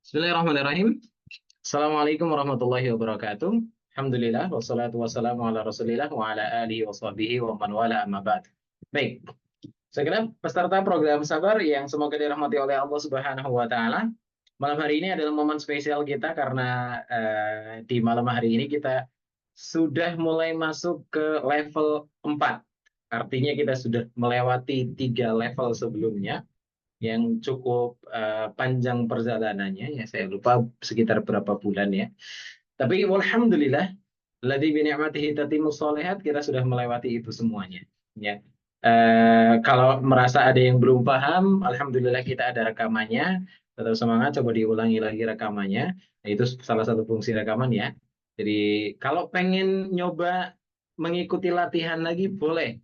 Bismillahirrahmanirrahim. Assalamualaikum warahmatullahi wabarakatuh. Alhamdulillah, wassalatu wassalamu ala rasulillah wa ala alihi wa sahbihi wa man wala amma ba'd. Baik, saya kira peserta program Sabar yang semoga dirahmati oleh Allah Subhanahu wa taala. Malam hari ini adalah momen spesial kita karena di malam hari ini kita sudah mulai masuk ke level 4. Artinya kita sudah melewati 3 level sebelumnya yang cukup panjang perjalanannya, ya saya lupa sekitar berapa bulan ya. Tapi alhamdulillah, ladzi bi ni'matihi tatimmus sholihat, kita sudah melewati itu semuanya. Ya. Kalau merasa ada yang belum paham, alhamdulillah kita ada rekamannya. Tetap semangat, coba diulangi lagi rekamannya. Nah, itu salah satu fungsi rekaman ya. Jadi kalau pengen nyoba mengikuti latihan lagi boleh.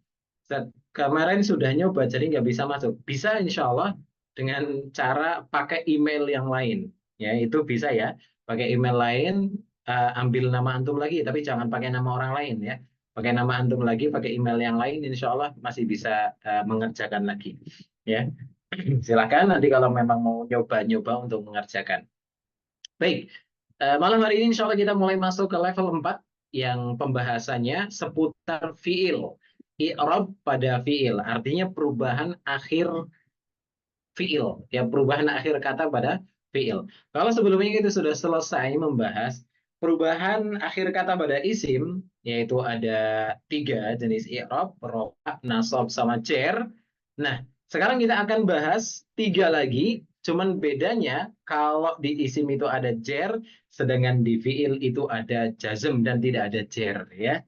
Kemarin sudah nyoba, jadi nggak bisa masuk. Bisa insya Allah dengan cara pakai email yang lain. Ya, itu bisa ya. Pakai email lain, ambil nama antum lagi, tapi jangan pakai nama orang lain ya. Pakai nama antum lagi, pakai email yang lain, insya Allah masih bisa mengerjakan lagi. Ya, silakan nanti kalau memang mau nyoba-nyoba untuk mengerjakan. Baik, malam hari ini insya Allah kita mulai masuk ke level 4 yang pembahasannya seputar fiil. I'rab pada fiil, artinya perubahan akhir fiil, ya perubahan akhir kata pada fiil. Kalau sebelumnya kita sudah selesai membahas perubahan akhir kata pada isim, yaitu ada 3 jenis i'rab, rofa, nasab, sama jar. Nah, sekarang kita akan bahas 3 lagi, cuman bedanya kalau di isim itu ada jar, sedangkan di fiil itu ada jazm dan tidak ada jar, ya.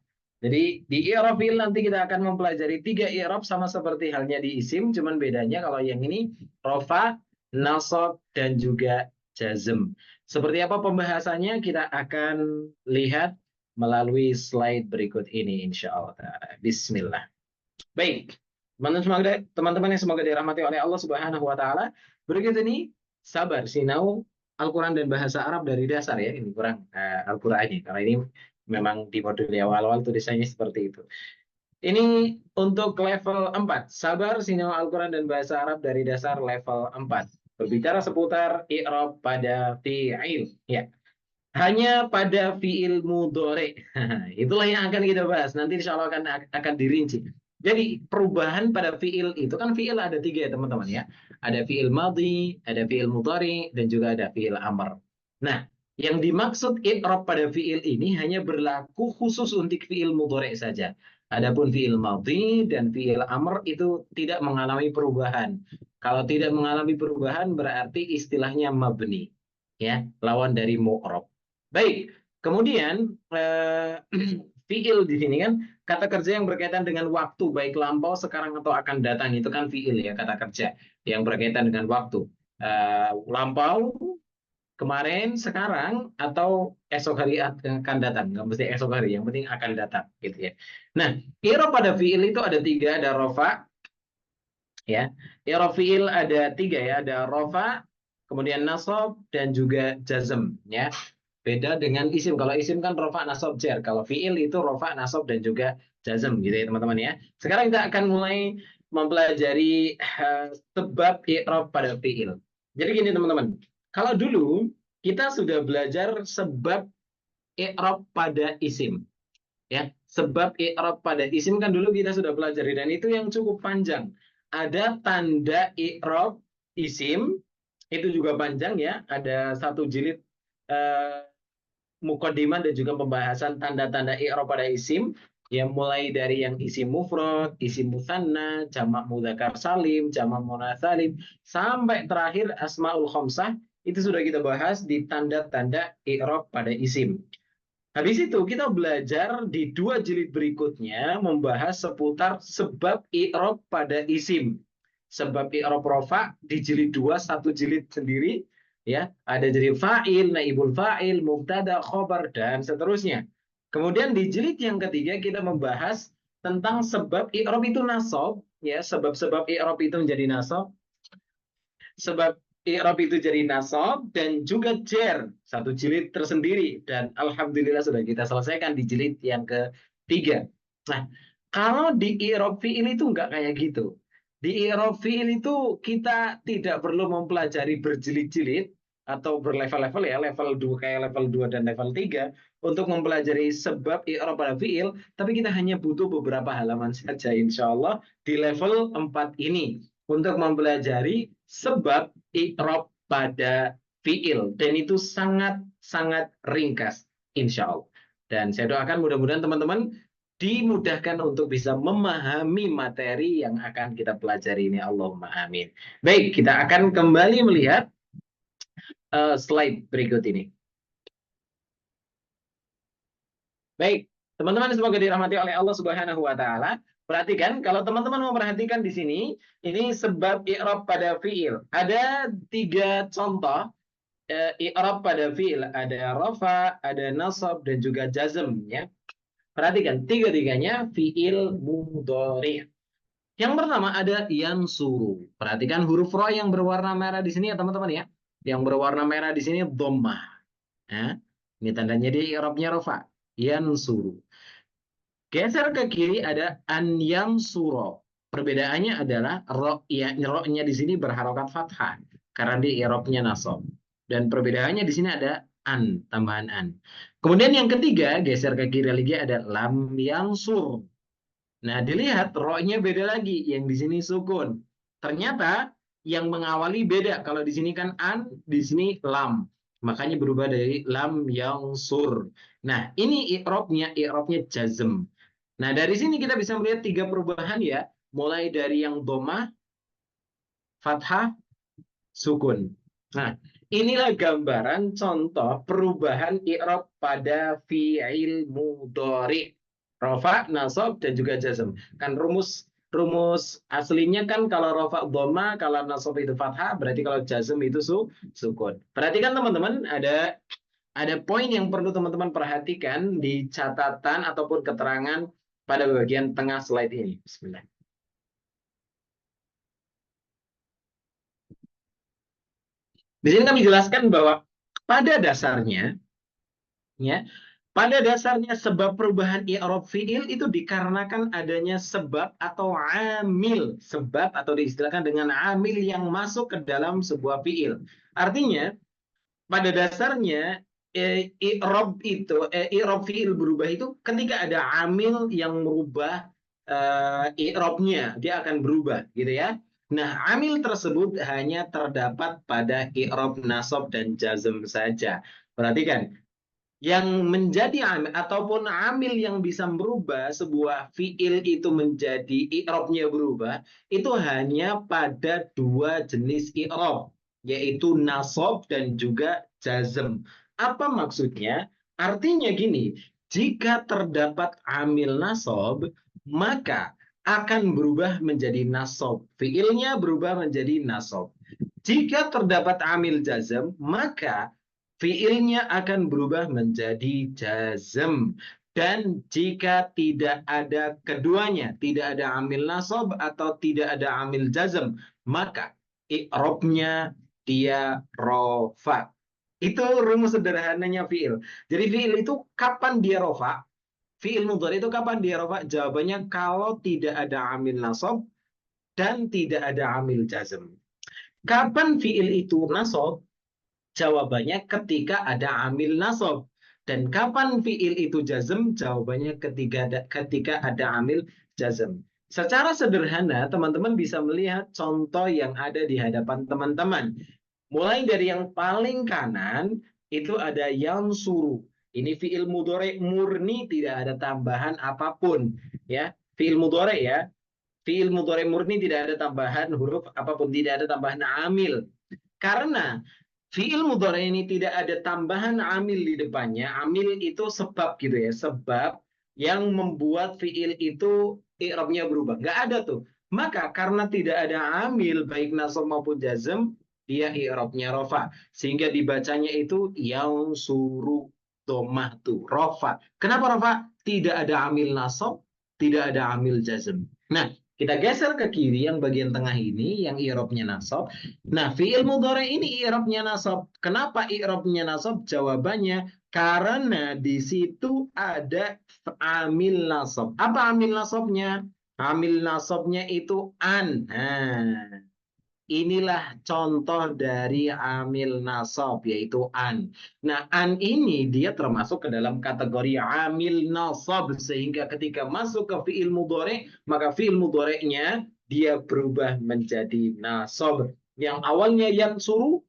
Jadi di i'rab fiil nanti kita akan mempelajari 3 i'rab sama seperti halnya di isim, cuman bedanya kalau yang ini rofa, nasab, dan juga jazm. Seperti apa pembahasannya kita akan lihat melalui slide berikut ini insya Allah. Bismillah. Baik, teman-teman yang semoga dirahmati oleh Allah Subhanahu wa taala. Berikut ini sabar sinau Al-Qur'an dan bahasa Arab dari dasar ya. Ini kurang Al-Qur'annya. Karena ini memang di modul awal-awal tulisannya seperti itu. Ini untuk level 4. Sabar sinau Al-Qur'an dan bahasa Arab dari dasar level 4. Berbicara seputar i'rab pada fi'il. Ya. Hanya pada fi'il mudhari. Itulah yang akan kita bahas. Nanti insya Allah akan dirinci. Jadi perubahan pada fi'il itu kan fi'il ada 3 ya teman-teman ya. Ada fi'il madhi, ada fi'il mudhari, dan juga ada fi'il amr. Nah, yang dimaksud i'rab pada fi'il ini hanya berlaku khusus untuk fi'il mudhari saja. Adapun fi'il madhi dan fi'il amr itu tidak mengalami perubahan. Kalau tidak mengalami perubahan berarti istilahnya mabni. Ya, lawan dari mu'rab. Baik, kemudian fiil di sini kan kata kerja yang berkaitan dengan waktu, baik lampau, sekarang atau akan datang, itu kan fiil ya, kata kerja yang berkaitan dengan waktu. Lampau, kemarin, sekarang, atau esok hari akan datang. Nggak mesti esok hari, yang penting akan datang gitu ya. Nah, i'rab pada fiil itu ada 3, ada rofa ya. I'rab fiil ada 3 ya, ada rofa, kemudian nasab, dan juga jazm ya. Beda dengan isim. Kalau isim kan rofa, nasab, jar. Kalau fiil itu rofa, nasab, dan juga jazm gitu ya teman-teman ya. Sekarang kita akan mulai mempelajari sebab i'rab pada fiil. Jadi gini teman-teman. Kalau dulu kita sudah belajar sebab i'rab pada isim. Ya, sebab i'rab pada isim kan dulu kita sudah pelajari dan itu yang cukup panjang. Ada tanda i'rab isim, itu juga panjang ya. Ada 1 jilid eh, mukadimah dan juga pembahasan tanda-tanda i'rab pada isim yang mulai dari yang isim mufrad, isim musanna, jamak mudzakkar salim, jamak muannats salim, sampai terakhir asmaul khamsah itu sudah kita bahas di tanda-tanda i'rab pada isim. Habis itu kita belajar di 2 jilid berikutnya membahas seputar sebab i'rab pada isim. Sebab i'rab rofa di jilid 2, 1 jilid sendiri ya, ada jadi fa'il, naibul fa'il, mubtada, khobar, dan seterusnya. Kemudian di jilid yang ketiga kita membahas tentang sebab i'rab itu nasab ya, sebab-sebab i'rab itu menjadi nasab, sebab i'rab itu jadi nasab, dan juga jar, 1 jilid tersendiri, dan alhamdulillah sudah kita selesaikan di jilid yang ketiga. Nah, kalau di i'rab fi'il itu enggak kayak gitu. Di i'rab fi'il itu kita tidak perlu mempelajari berjilid-jilid atau berlevel-level ya, level 2 kayak level 2 dan level 3 untuk mempelajari sebab i'rab pada fi'il, tapi kita hanya butuh beberapa halaman saja insya Allah di level 4 ini untuk mempelajari sebab i'rab pada fi'il, dan itu sangat-sangat ringkas insya Allah. Dan saya doakan mudah-mudahan teman-teman dimudahkan untuk bisa memahami materi yang akan kita pelajari ini. Allahumma amin. Baik, kita akan kembali melihat slide berikut ini. Baik, teman-teman semoga dirahmati oleh Allah Subhanahu wa taala. Perhatikan, kalau teman-teman memperhatikan di sini, ini sebab i'rab pada fiil. Ada 3 contoh i'rab pada fiil, ada rafa, ada nasab, dan juga jazm ya. Perhatikan, tiga-tiganya fiil mudhari'. Yang pertama ada yansuru. Perhatikan huruf ro yang berwarna merah di sini ya teman-teman ya. Yang berwarna merah di sini dhammah. Ya. Ini tandanya di i'rabnya rafa. Yansuru. Geser ke kiri ada an yansuro. Perbedaannya adalah ro-nya di sini berharokat fathah karena di i'rabnya nasab. Dan perbedaannya di sini ada an, tambahan an. Kemudian yang ketiga, geser ke kiri lagi ada lam yansur. Nah, dilihat ro-nya beda lagi, yang di sini sukun. Ternyata yang mengawali beda. Kalau di sini kan an, di sini lam. Makanya berubah dari lam yang sur. Nah, ini i'rabnya jazm. Nah, dari sini kita bisa melihat 3 perubahan ya. Mulai dari yang domah, fathah, sukun. Nah, inilah gambaran contoh perubahan i'rab pada fi'il mudhari. Rafa, nasab, dan juga jazm. Kan rumus rumus aslinya kan kalau rafa dhamma, kalau nasab itu fathah, berarti kalau jazm itu sukun. Perhatikan teman-teman, ada poin yang perlu teman-teman perhatikan di catatan ataupun keterangan pada bagian tengah slide ini. Bismillah. Di sini kami jelaskan bahwa pada dasarnya ya, pada dasarnya sebab perubahan i'rab fi'il itu dikarenakan adanya sebab atau amil, sebab atau diistilahkan dengan amil yang masuk ke dalam sebuah fi'il. Artinya pada dasarnya i'rab fi'il berubah itu ketika ada amil yang merubah i'rabnya, dia akan berubah gitu ya. Nah, amil tersebut hanya terdapat pada i'rab nasab dan jazm saja. Perhatikan, yang menjadi amil ataupun amil yang bisa merubah sebuah fiil itu menjadi i'rabnya berubah itu hanya pada 2 jenis i'rab, yaitu nasab dan juga jazm. Apa maksudnya? Artinya gini, jika terdapat amil nasab maka akan berubah menjadi nasab, fiilnya berubah menjadi nasab. Jika terdapat amil jazm maka fiilnya akan berubah menjadi jazm. Dan jika tidak ada keduanya, tidak ada amil nasab atau tidak ada amil jazm, maka i'rabnya dia rofa. Itu rumus sederhananya fiil. Jadi fiil itu kapan dia rofa? Fiil mudhari itu kapan dia rofa? Jawabannya kalau tidak ada amil nasab dan tidak ada amil jazm. Kapan fiil itu nasab? Jawabannya ketika ada amil nasab. Dan kapan fiil itu jazm? Jawabannya ketika ada amil jazm. Secara sederhana, teman-teman bisa melihat contoh yang ada di hadapan teman-teman. Mulai dari yang paling kanan, itu ada yansuru. Ini fiil mudhari murni, tidak ada tambahan apapun. Ya, fiil mudhari ya. Fiil mudhari murni tidak ada tambahan huruf apapun, tidak ada tambahan amil. Karena fiil mudhari ini tidak ada tambahan amil di depannya. Amil itu sebab gitu ya, sebab yang membuat fiil itu i'rabnya berubah. Nggak ada tuh. Maka karena tidak ada amil baik nasab maupun jazm, dia i'rabnya rofa. Sehingga dibacanya itu yang suruh domah tuh rofa. Kenapa rofa? Tidak ada amil nasab, tidak ada amil jazm. Nah, kita geser ke kiri yang bagian tengah ini yang i'rabnya nasab. Nah, fi'il mudhari ini i'rabnya nasab. Kenapa i'rabnya nasab? Jawabannya karena di situ ada amil nasab. Apa amil nasabnya? Amil nasabnya itu an. Nah, inilah contoh dari amil nasab, yaitu an. Nah, an ini dia termasuk ke dalam kategori amil nasab, sehingga ketika masuk ke fi'il mudhari, maka fi'il mudhari'nya dia berubah menjadi nasab. Yang awalnya yang suruh,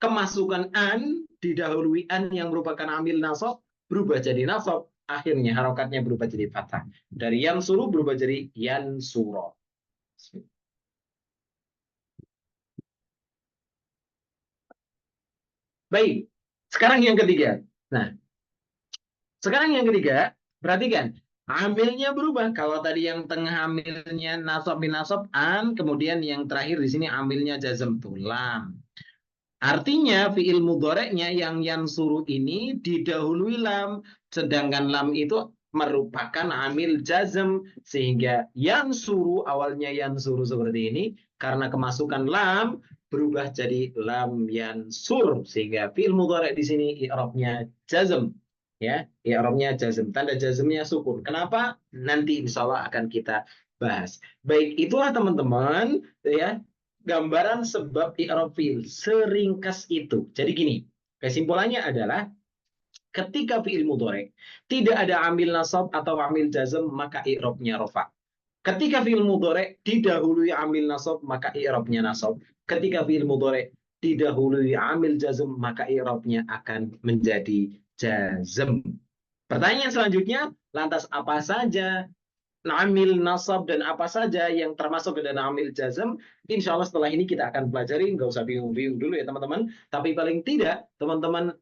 kemasukan an, didahului an yang merupakan amil nasab, berubah jadi nasab. Akhirnya harokatnya berubah jadi fathah. Dari yang suruh berubah jadi yan suro. Baik, sekarang yang ketiga. Nah, sekarang yang ketiga, perhatikan. Amilnya berubah. Kalau tadi yang tengah amilnya nasab bin nasab an, kemudian yang terakhir di sini amilnya jazm tulam. Artinya fiil mudhoreknya yang yansuru ini didahului lam, sedangkan lam itu merupakan amil jazm, sehingga yansuru awalnya yansuru seperti ini karena kemasukan lam berubah jadi lam yansur, sehingga fiil mudhorek di sini i'rabnya jazm, ya, i'rabnya jazm, tanda jazmnya sukun. Kenapa? Nanti insya Allah akan kita bahas. Baik, itulah teman-teman, ya, gambaran sebab i'rab fi'il seringkas itu. Jadi gini, kesimpulannya adalah ketika fi'il mudhari tidak ada amil nasab atau amil jazm, maka i'rabnya rafa. Ketika fi'il mudhari didahului amil nasab, maka i'rabnya nasab. Ketika fi'il mudhari didahului amil jazm, maka i'rabnya akan menjadi jazm. Pertanyaan selanjutnya, lantas apa saja amil nasab dan apa saja yang termasuk ke dalam amil jazm? Insya Allah setelah ini kita akan pelajari, nggak usah bingung-bingung dulu ya teman-teman. Tapi paling tidak teman-teman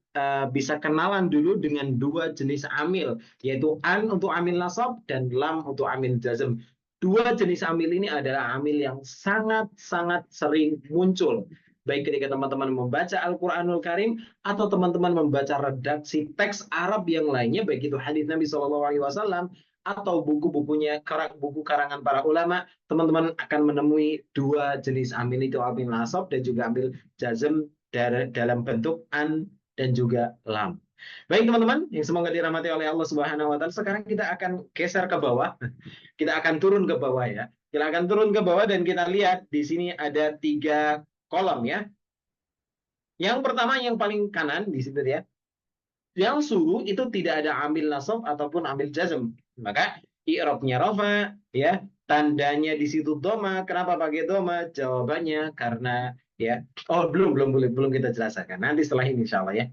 bisa kenalan dulu dengan dua jenis amil, yaitu an untuk amil nasab dan lam untuk amil jazm. Dua jenis amil ini adalah amil yang sangat-sangat sering muncul. Baik ketika teman-teman membaca Al-Quranul Karim atau teman-teman membaca redaksi teks Arab yang lainnya, baik itu hadits Nabi SAW atau buku-bukunya, buku karangan para ulama, teman-teman akan menemui dua jenis amil, itu amil nasab dan juga amil jazm dalam bentuk an dan juga lam. Baik teman-teman, yang semoga dirahmati oleh Allah Subhanahu wa taala. Sekarang kita akan geser ke bawah. Kita akan turun ke bawah ya. Kita akan turun ke bawah dan kita lihat di sini ada 3 kolom ya. Yang pertama yang paling kanan di situ ya. Yang suruh itu tidak ada amil nasab ataupun amil jazm, maka i'rabnya rafa, ya, tandanya di situ doma. Kenapa pakai doma? Jawabannya karena, ya, oh belum kita jelaskan, nanti setelah ini insya Allah ya,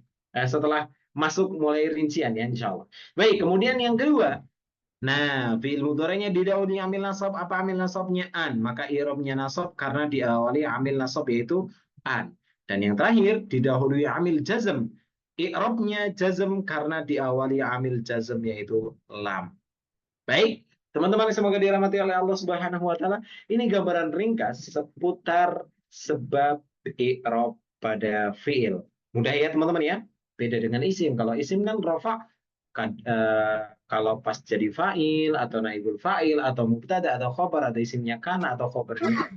setelah masuk mulai rincian ya insya Allah. Baik, kemudian yang kedua, nah, fi'il mudhari'nya didahului amil nasab, apa amil nasabnya an, maka i'rabnya nasab karena diawali amil nasab yaitu an. Dan yang terakhir didahului amil jazm, i'rabnya jazm karena diawali amil jazm yaitu lam. Baik, teman-teman semoga dirahmati oleh Allah Subhanahu wa taala. Ini gambaran ringkas seputar sebab i'rab pada fi'il. Mudah ya teman-teman ya. Beda dengan isim. Kalau isim kan rafa, kalau pas jadi fa'il atau naibul fa'il atau mubtada atau khobar atau isimnya kana atau khobarnya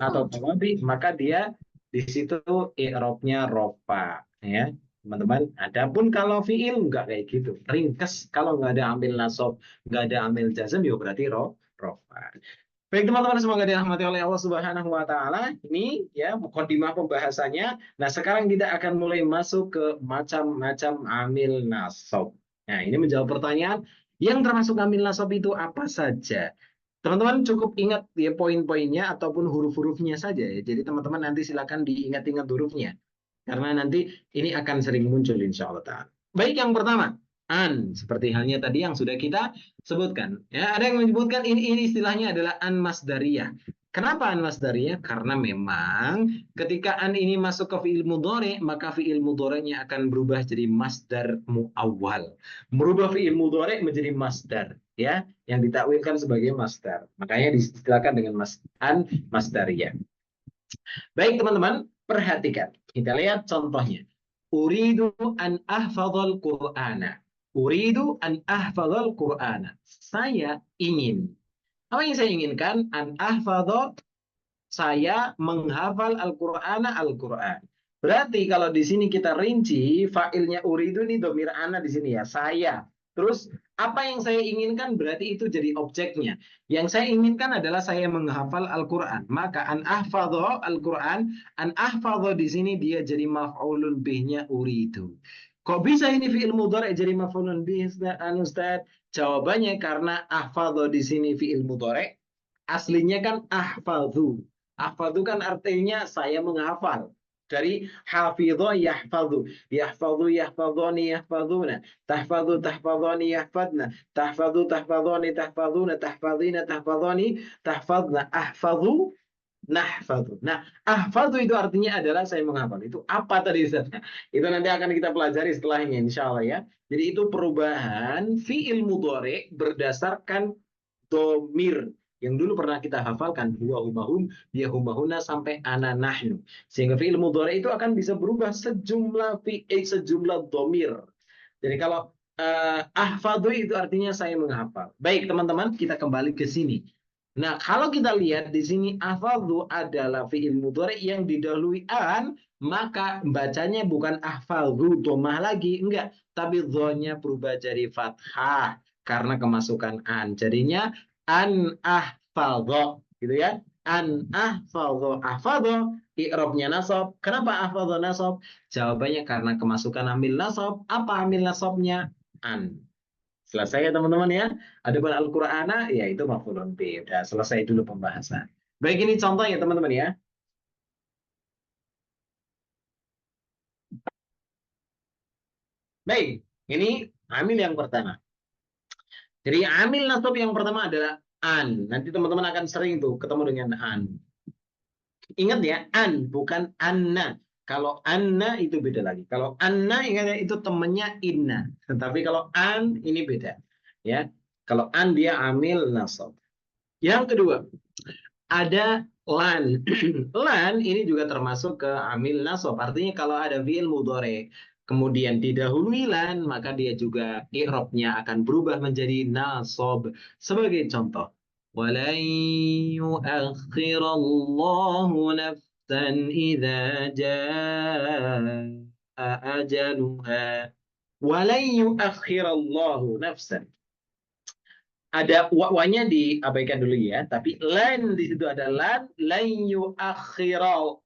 atau tawabi, maka dia di situ i'rabnya rofa ya teman-teman. Adapun kalau fiil enggak kayak gitu, ringkas, kalau nggak ada ambil nasab, nggak ada ambil jazm, ya berarti rofa. Baik teman-teman, semoga dirahmati oleh Allah Subhanahu wa taala. Ini ya mukadimah pembahasannya. Nah, sekarang kita akan mulai masuk ke macam-macam amil nasab. Nah, ini menjawab pertanyaan yang termasuk amil nasab itu apa saja. Teman-teman cukup ingat ya poin-poinnya ataupun huruf-hurufnya saja ya. Jadi teman-teman nanti silakan diingat-ingat hurufnya. Karena nanti ini akan sering muncul insya Allah ta'ala. Baik, yang pertama, an. Seperti halnya tadi yang sudah kita sebutkan. Ya, ada yang menyebutkan ini istilahnya adalah an masdariyah. Kenapa an masdariyah? Karena memang ketika an ini masuk ke fi'il mudhari, maka fi'il mudhari'nya akan berubah jadi masdar muawwal. Merubah fi'il mudhari menjadi masdar, ya, yang ditakwilkan sebagai masdar. Makanya distilahkan dengan an masdariyah. Baik teman-teman, perhatikan. Kita lihat contohnya. Uridu an ahfadhal Qur'ana. Uridu an ahfadhal Qur'ana. Saya ingin. Apa yang saya inginkan? An ahfadhal, saya menghafal Al-Qur'ana, Al-Qur'an. Berarti kalau di sini kita rinci, fa'ilnya uridu ini domir ana di sini ya, saya. Terus Apa yang saya inginkan berarti itu jadi objeknya. Yang saya inginkan adalah saya menghafal Al-Quran. Maka an ahfadho Al-Quran, an ahfadho di sini dia jadi maf'ulun bihnya uridu. Kok bisa ini fi'il mudhari jadi maf'ulun bih, Ustaz? Jawabannya karena ahfadho di sini fi'il mudhari. Aslinya kan ahfadhu. Ahfadhu kan artinya saya menghafal. Dari hafidho yahfadhu. Yahfadhu yahfadhoni yahfadhuna. Tahfadhu tahfadhoni yahfadna. Tahfadhu tahfadhoni tahfadhuna. Tahfadhina tahfadhoni tahfadna. Ahfadhu nahfadhu. Nah, ahfadhu itu artinya adalah saya menghafal. Itu apa tadi Ustaz? Itu nanti akan kita pelajari setelahnya insya Allah ya. Jadi itu perubahan fi'il mudhari berdasarkan domir yang dulu pernah kita hafalkan huwa humahum dia humahuna sampai ana nahnu, sehingga fi'il mudhari itu akan bisa berubah sejumlah domir. Jadi kalau ahfadu itu artinya saya menghafal. Baik teman-teman, kita kembali ke sini. Nah, kalau kita lihat di sini ahfadu adalah fi'il mudhari yang didahului an, maka bacanya bukan ahfadu domah lagi, enggak, tapi dhonya berubah jadi fathah karena kemasukan an. Jadinya an ahfadho gitu ya, an ahfadho. Ahfadho i'rabnya nasab. Kenapa ahfadho nasab? Jawabannya karena kemasukan amil nasab. Apa amil nasabnya? An. Selesai ya teman-teman ya. Adapun Al-Qur'ana ya itu maf'ulun bih. Udah selesai dulu pembahasan. Baik, ini contoh ya teman-teman ya. Baik, ini amil yang pertama. Jadi amil nasab yang pertama adalah an. Nanti teman-teman akan sering tuh ketemu dengan an. Ingat ya, an bukan anna. Kalau anna itu beda lagi. Kalau anna ingat ya, itu temannya inna. Tetapi kalau an ini beda. Ya, kalau an dia amil nasab. Yang kedua, ada lan. Lan ini juga termasuk ke amil nasab. Artinya kalau ada fi'il mudhari kemudian didahului lan, maka dia juga i'rabnya akan berubah menjadi nasab. Sebagai contoh, walan yu'akhirallahu nafsan idza jaa ajaluha. Walan yu'akhirallahu nafsan, ada wa-nya diabaikan dulu ya, tapi lan di situ ada lan yuakhiro,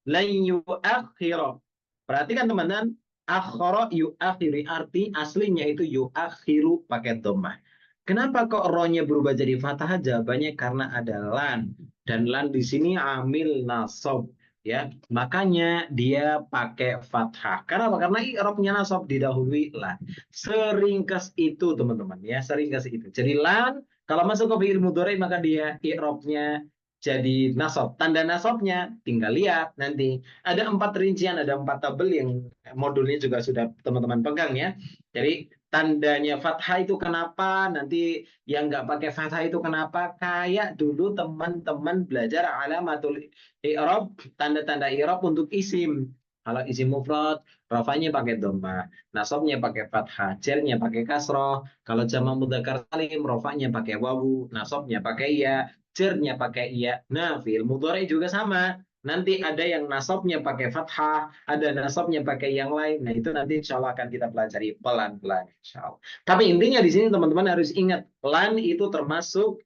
lan yuakhiro. Perhatikan teman-teman, akhara yuakhiri arti aslinya itu yuakhiru pakai dhammah. Kenapa kok ro-nya berubah jadi fathah? Jawabannya karena ada lan, dan lan di sini amil nasab ya. Makanya dia pakai fathah. Karena apa? Karena i'rabnya nasab didahului lan. Seringkas itu teman-teman ya, seringkas itu. Jadi lan kalau masuk ke fi'il mudhari maka dia i'rabnya jadi nasab. Tanda nasabnya tinggal lihat nanti. Ada 4 rincian, ada 4 tabel yang modulnya juga sudah teman-teman pegang ya. Jadi tandanya fathah itu kenapa, nanti yang nggak pakai fathah itu kenapa, kayak dulu teman-teman belajar alamatul i'rab, tanda-tanda i'rab untuk isim. Kalau isim mufrad, rafanya pakai dhammah, nasabnya pakai fathah, jernya pakai kasroh. Kalau jamak mudzakkar salim, rafanya pakai wawu, nasabnya pakai ya, jernya pakai iya. Nah, fi'il mudhari juga sama. Nanti ada yang nasabnya pakai fathah, ada nasabnya pakai yang lain. Nah, itu nanti insya Allah akan kita pelajari pelan-pelan insya Allah. Tapi intinya di sini teman-teman harus ingat, lan itu termasuk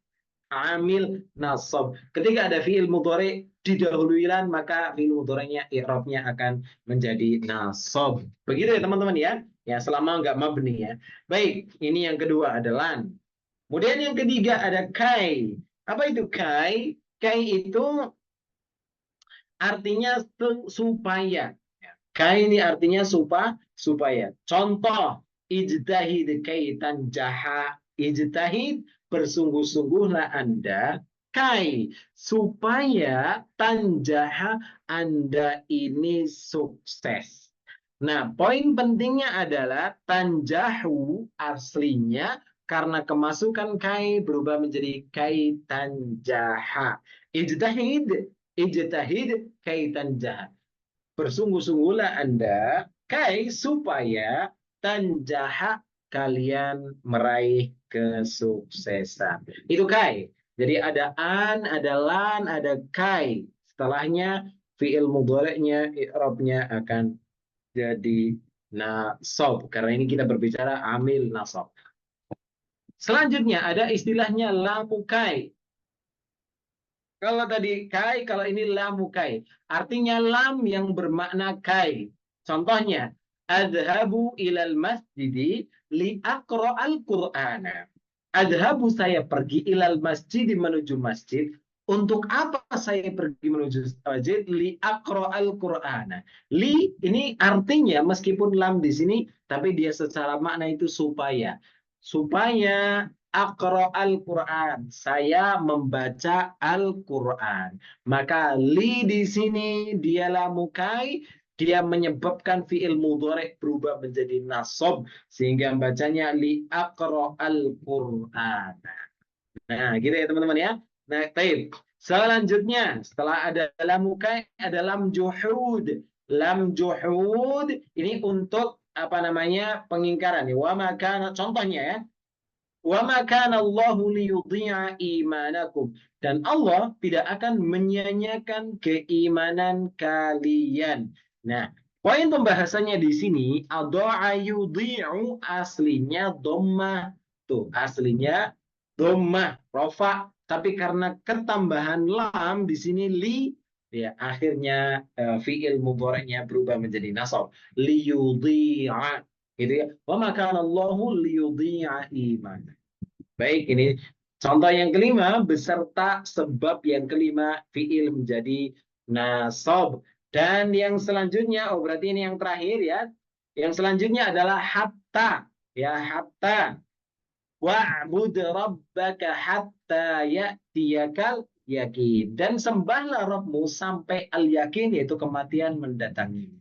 amil nasab. Ketika ada fi'il mudhari didahului lan, maka fi'il mudhari'nya i'rabnya akan menjadi nasab. Begitu ya teman-teman ya. Ya, selama nggak mabni ya. Baik, ini yang kedua ada lan. Kemudian yang ketiga ada kai. Apa itu kai? Kai itu artinya supaya. Kai ini artinya supaya. Contoh, ijtahid kaitan jaha. Ijtahid, bersungguh-sungguhlah Anda. Kai, supaya tanjaha Anda ini sukses. Nah, poin pentingnya adalah tanjahu aslinya karena kemasukan kai berubah menjadi kai tanjaha. Ijtahid, ijtahid kai tanjaha. Bersungguh-sungguhlah Anda kai supaya tanjaha kalian meraih kesuksesan. Itu kai. Jadi ada an, ada lan, ada kai. Setelahnya fi'il mudhari'nya i'rabnya akan jadi nasab. Karena ini kita berbicara amil nasab. Selanjutnya ada istilahnya lamukai. Kalau tadi kai, kalau ini lamukai. Artinya lam yang bermakna kai. Contohnya, adhabu ilal masjidi li aqra'al qur'ana. Adhabu, saya pergi, ilal masjid, menuju masjid. Untuk apa saya pergi menuju masjid? Li aqra'al qur'ana. Li ini artinya meskipun lam di sini, tapi dia secara makna itu supaya. Supaya Aqra al-Quran. Saya membaca Al-Quran. Maka li di sini dialah mukai, dia menyebabkan fi'il mudhari berubah menjadi nasab sehingga bacanya li aqra al-Quran. Nah, gitu ya teman-teman ya. Nah, baik. Selanjutnya, setelah ada lam mukai, ada lam juhud. Lam juhud ini untuk apa namanya? Pengingkaran. Wa maka contohnya ya. Wa ma kana Allahu liyudhi'a imanakum. Dan Allah tidak akan menyia-nyiakan keimanan kalian. Nah, poin pembahasannya di sini, adha'a yudhi'u aslinya dhammah. Tuh, aslinya dhammah, rafa. Tapi karena ketambahan lam di sini li, ya akhirnya fiil mudhari'nya berubah menjadi nasab. Liyudhi'a, gitu ya. Wa ma kana Allahu liyudhi'a iman. Baik, ini contoh yang kelima beserta sebab yang kelima fiil menjadi nasab. Dan yang selanjutnya, oh berarti ini yang terakhir ya. Yang selanjutnya adalah hatta. Ya, hatta. Wa'bud rabbaka hatta ya'tiyakal yakin. Dan sembahlah Rabbmu sampai al-yakin, yaitu kematian mendatangi.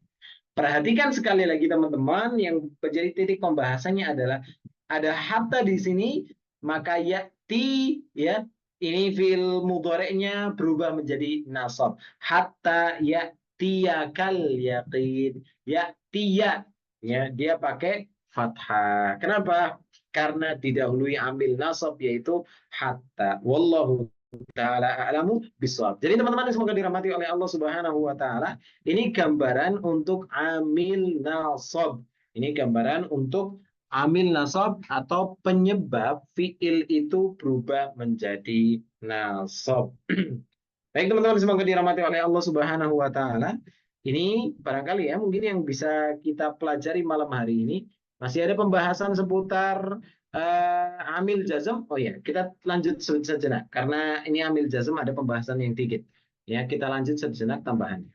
Perhatikan sekali lagi teman-teman, yang menjadi titik pembahasannya adalah ada hatta di sini, maka ya'ti ya, ini fiil mudhari'nya berubah menjadi nasab. Hatta ya'tiyakal yaqin. Ya'tiya, ya, dia pakai fathah. Kenapa? Karena didahului amil nasab yaitu hatta. Wallahu ta'ala a'lamu bishawab. Jadi teman-teman semoga dirahmati oleh Allah Subhanahu wa taala, ini gambaran untuk amil nasab. Ini gambaran untuk amil nasab atau penyebab fiil itu berubah menjadi nasab. Baik teman-teman, semoga dirahmati oleh Allah Subhanahu wa taala. Ini barangkali ya mungkin yang bisa kita pelajari malam hari ini. Masih ada pembahasan seputar amil jazm. Oh ya, kita lanjut sejenak karena ini amil jazm ada pembahasan yang dikit. Ya, kita lanjut sejenak tambahannya.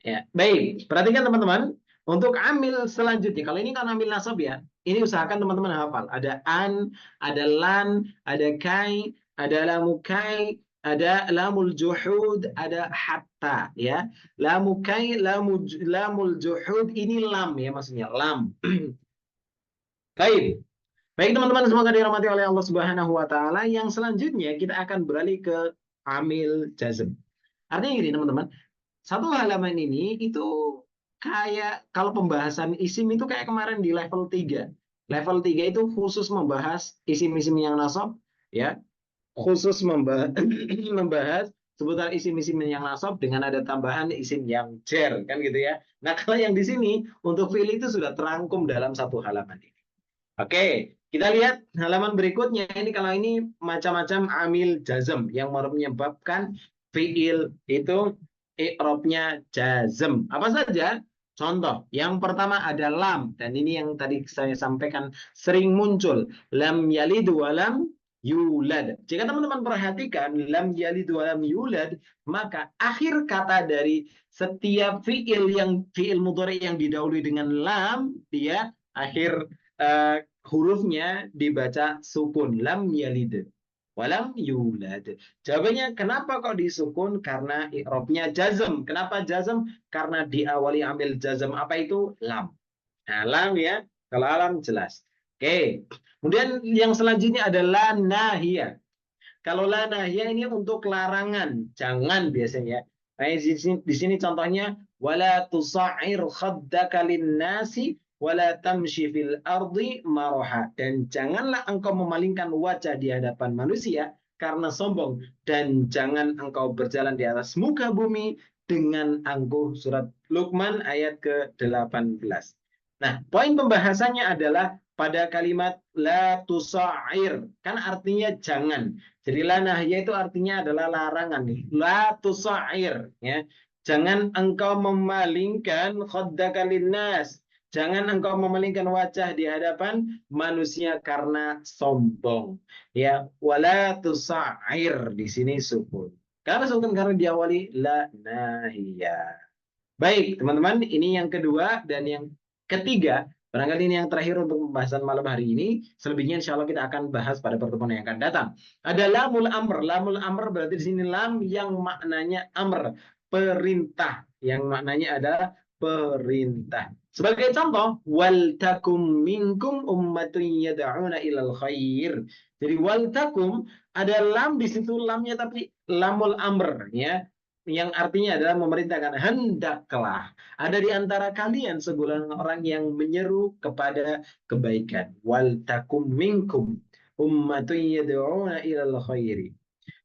Ya, baik. Perhatikan teman-teman, untuk amil selanjutnya. Kalau ini kan amil nasab ya, ini usahakan teman-teman hafal. Ada an, ada lan, ada kai, ada lamukai, ada lamul juhud, ada hatta ya. Lamukai, lamul juhud ini lam ya, maksudnya lam. Baik. Baik teman-teman, semoga dirahmati oleh Allah Subhanahu wa taala. Yang selanjutnya kita akan beralih ke amil jazm. Artinya gini teman-teman, satu halaman ini itu kayak kalau pembahasan isim itu kayak kemarin di level 3. Level 3 itu khusus membahas isim-isim yang nasab ya, khusus membahas seputar isim-isim yang nasab dengan ada tambahan isim yang jar kan gitu ya. Nah, kalau yang di sini untuk fiil itu sudah terangkum dalam satu halaman ini. Oke, kita lihat halaman berikutnya. Ini kalau ini macam-macam amil jazm yang menyebabkan fiil itu i'rabnya jazm. Apa saja? Contoh, yang pertama ada lam, dan ini yang tadi saya sampaikan sering muncul. Lam yalid wa lam yulad. Jika teman-teman perhatikan lam yalid wa lam yulad, maka akhir kata dari setiap fiil mudhari yang didahului dengan lam, dia akhir hurufnya dibaca sukun, lam yalid walam yulad. Jawabannya kenapa kok disukun? Karena i'rabnya jazm. Kenapa jazm? Karena diawali ambil jazm. Apa itu? Lam. Nah, lam ya. Kalau alam jelas. Oke. Kemudian yang selanjutnya adalah nahiyah. Kalau la nahiyah ini untuk larangan, jangan biasanya. Nah, di sini contohnya wala tusa'ir khaddaka lin-nasi wala tamshi fil ardi maraha. Dan janganlah engkau memalingkan wajah di hadapan manusia karena sombong, dan jangan engkau berjalan di atas muka bumi dengan angkuh. Surat Luqman ayat ke-18. Nah, poin pembahasannya adalah pada kalimat la tusa'ir. Kan artinya jangan. Jadi la nahya itu artinya adalah larangan. La tusa'ir. Ya. Jangan engkau memalingkan khaddaka linnas. Jangan engkau memalingkan wajah di hadapan manusia karena sombong. Ya, wala tusa'ir di sini sukun. Karena sukun karena diawali la nahya. Baik, teman-teman, ini yang kedua dan yang ketiga. Barangkali ini yang terakhir untuk pembahasan malam hari ini. Selebihnya insya Allah kita akan bahas pada pertemuan yang akan datang. Ada lamul amr. Lamul amr berarti di sini lam yang maknanya amr, perintah. Yang maknanya adalah perintah. Sebagai contoh, wal takum minkum ummatun yad'una ilal khair. Jadi wal takum ada lam di situ lamnya tapi lamul amr ya, yang artinya adalah memerintahkan hendaklah ada di antara kalian segolongan orang yang menyeru kepada kebaikan. Wal takum minkum ummatun yad'una ilal khairi.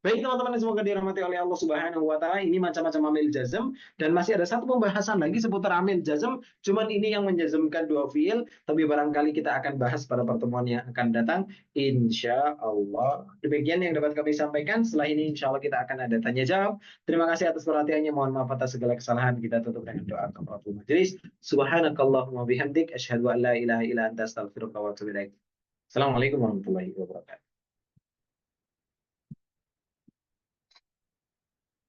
Baik teman-teman, semoga dirahmati oleh Allah Subhanahu wa taala. Ini macam-macam amil jazm dan masih ada satu pembahasan lagi seputar amil jazm. Cuman ini yang menjazmkan dua fiil, tapi barangkali kita akan bahas pada pertemuan yang akan datang insya Allah. Demikian yang dapat kami sampaikan. Setelah ini insya Allah kita akan ada tanya jawab. Terima kasih atas perhatiannya. Mohon maaf atas segala kesalahan. Kita tutup dengan doa kafaratul majelis. Subhanakallahumma bihamdik asyhadu an la ilaha illa anta astaghfiruka wa atubu ilaik. Assalamualaikum warahmatullahi wabarakatuh.